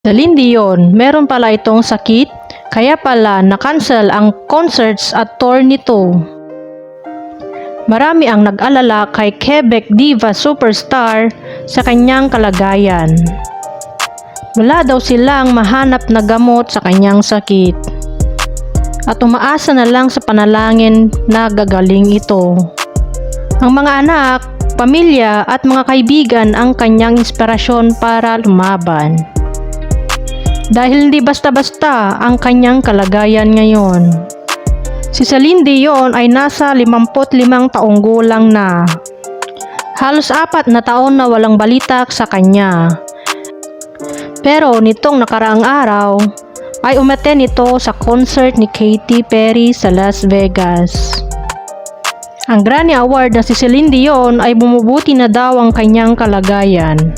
Celine Dion, meron pala itong sakit, kaya pala na-cancel ang concerts at tour nito. Marami ang nag-alala kay Quebec diva superstar sa kanyang kalagayan. Wala daw silang mahanap na gamot sa kanyang sakit. At umaasa na lang sa panalangin na gagaling ito. Ang mga anak, pamilya at mga kaibigan ang kanyang inspirasyon para lumaban. Dahil hindi basta-basta ang kanyang kalagayan ngayon. Si Celine Dion ay nasa 55 taong gulang na. Halos 4 na taon na walang balita sa kanya. Pero nitong nakaraang araw ay umattend ito sa concert ni Katy Perry sa Las Vegas. Ang Grammy Award na si Celine Dion ay bumubuti na daw ang kanyang kalagayan.